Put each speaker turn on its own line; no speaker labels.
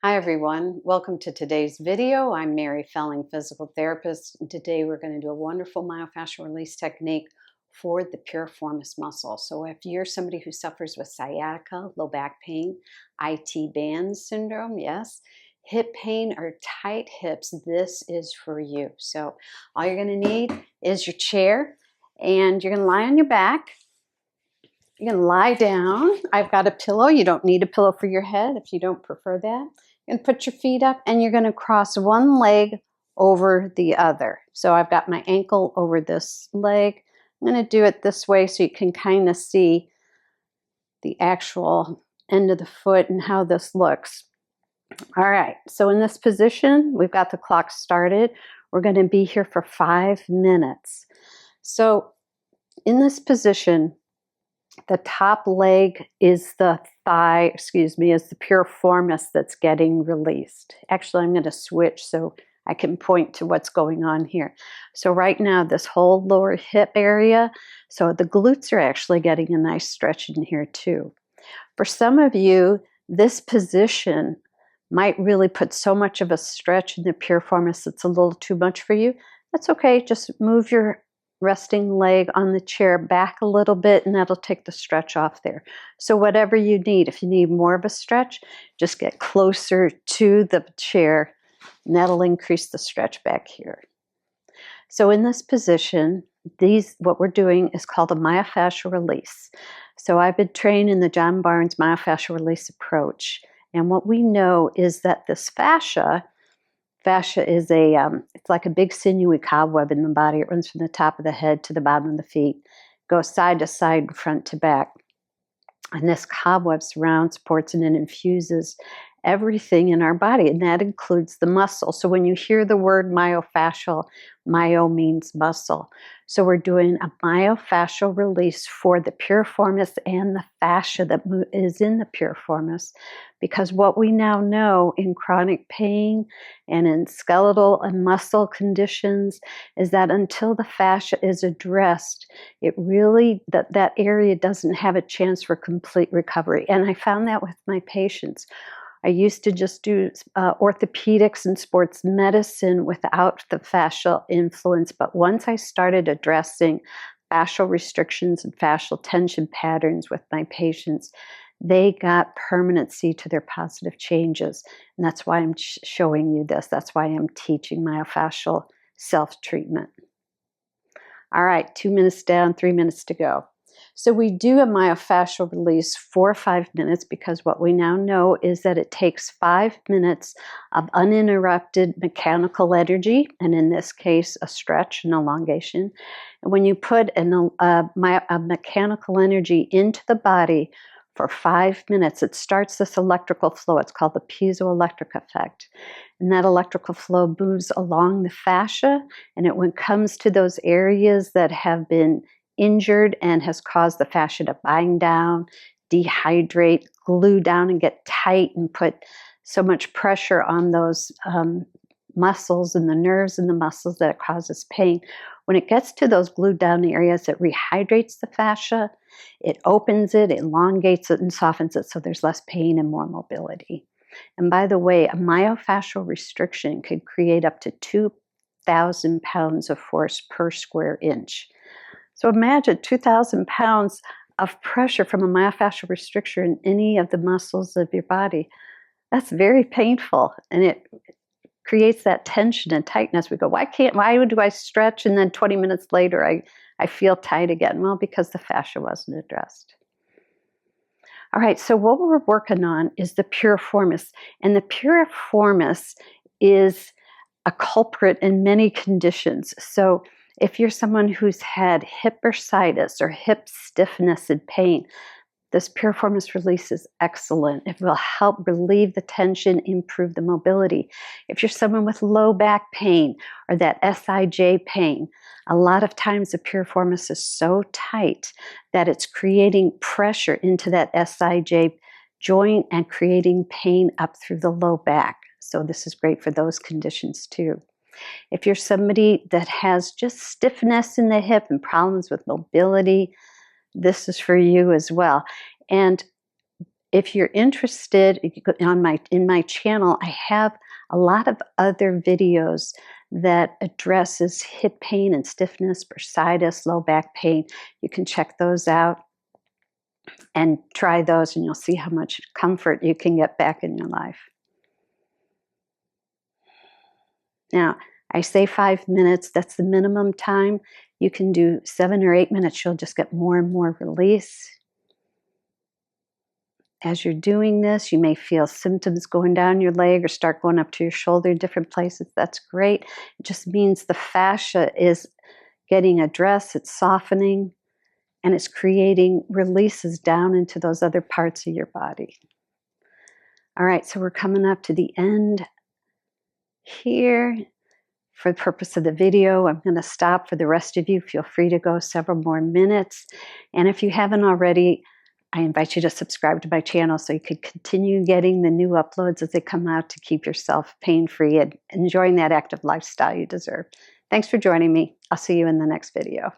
Hi everyone, welcome to today's video. I'm Mary Felling, physical therapist, and today we're going to do a wonderful myofascial release technique for the piriformis muscle. So if you're somebody who suffers with sciatica, low back pain, IT band syndrome, yes, hip pain or tight hips, this is for you. So all you're going to need is your chair, and you're going to lie on your back. You're going to lie down. I've got a pillow. You don't need a pillow for your head if you don't prefer that. You're going to put your feet up, and you're going to cross one leg over the other. So I've got my ankle over this leg. I'm going to do it this way so you can kind of see the actual end of the foot and how this looks. All right, so in this position, we've got the clock started. We're going to be here for 5 minutes. So in this position, the top leg is the thigh, is the piriformis that's getting released. Actually, I'm going to switch so I can point to what's going on here. So right now, this whole lower hip area, so the glutes are actually getting a nice stretch in here too. For some of you, this position might really put so much of a stretch in the piriformis it's a little too much for you. That's okay, just move your resting leg on the chair back a little bit, and that'll take the stretch off there. So whatever you need, if you need more of a stretch, just get closer to the chair, and that'll increase the stretch back here. So in this position, what we're doing is called a myofascial release. So I've been trained in the John Barnes myofascial release approach, and what we know is that this fascia is it's like a big sinewy cobweb in the body. It runs from the top of the head to the bottom of the feet, goes side to side, front to back. And this cobweb surrounds, supports, and it infuses everything in our body, and that includes the muscle. So when you hear the word myofascial, myo means muscle. So we're doing a myofascial release for the piriformis and the fascia that is in the piriformis, because what we now know in chronic pain and in skeletal and muscle conditions is that until the fascia is addressed, it really, that area doesn't have a chance for complete recovery. And I found that with my patients. I used to just do orthopedics and sports medicine without the fascial influence, but once I started addressing fascial restrictions and fascial tension patterns with my patients, they got permanency to their positive changes. And that's why I'm showing you this. That's why I'm teaching myofascial self-treatment. All right, 2 minutes down, 3 minutes to go. So we do a myofascial release for 5 minutes because what we now know is that it takes 5 minutes of uninterrupted mechanical energy, and in this case, a stretch, an elongation. And when you put a mechanical energy into the body for 5 minutes, it starts this electrical flow. It's called the piezoelectric effect. And that electrical flow moves along the fascia, and when it comes to those areas that have been injured and has caused the fascia to bind down, dehydrate, glue down, and get tight and put so much pressure on those muscles and the nerves and the muscles that it causes pain. When it gets to those glued down areas, it rehydrates the fascia, it opens it, elongates it, and softens it so there's less pain and more mobility. And by the way, a myofascial restriction could create up to 2,000 pounds of force per square inch. So imagine 2,000 pounds of pressure from a myofascial restriction in any of the muscles of your body. That's very painful, and it creates that tension and tightness. We go, why do I stretch and then 20 minutes later I feel tight again? Well, because the fascia wasn't addressed. All right, so what we're working on is the piriformis, and the piriformis is a culprit in many conditions. So if you're someone who's had hip bursitis or hip stiffness and pain, this piriformis release is excellent. It will help relieve the tension, improve the mobility. If you're someone with low back pain or that SIJ pain, a lot of times the piriformis is so tight that it's creating pressure into that SIJ joint and creating pain up through the low back. So this is great for those conditions too. If you're somebody that has just stiffness in the hip and problems with mobility, this is for you as well. And if you're interested in my channel, I have a lot of other videos that addresses hip pain and stiffness, bursitis, low back pain. You can check those out and try those, and you'll see how much comfort you can get back in your life. Now, I say 5 minutes, that's the minimum time. You can do 7 or 8 minutes, you'll just get more and more release. As you're doing this, you may feel symptoms going down your leg or start going up to your shoulder, different places. That's great. It just means the fascia is getting addressed, it's softening, and it's creating releases down into those other parts of your body. All right, so we're coming up to the end here. For the purpose of the video, I'm going to stop. For the rest of you, feel free to go several more minutes. And if you haven't already, I invite you to subscribe to my channel so you can continue getting the new uploads as they come out to keep yourself pain-free and enjoying that active lifestyle you deserve. Thanks for joining me. I'll see you in the next video.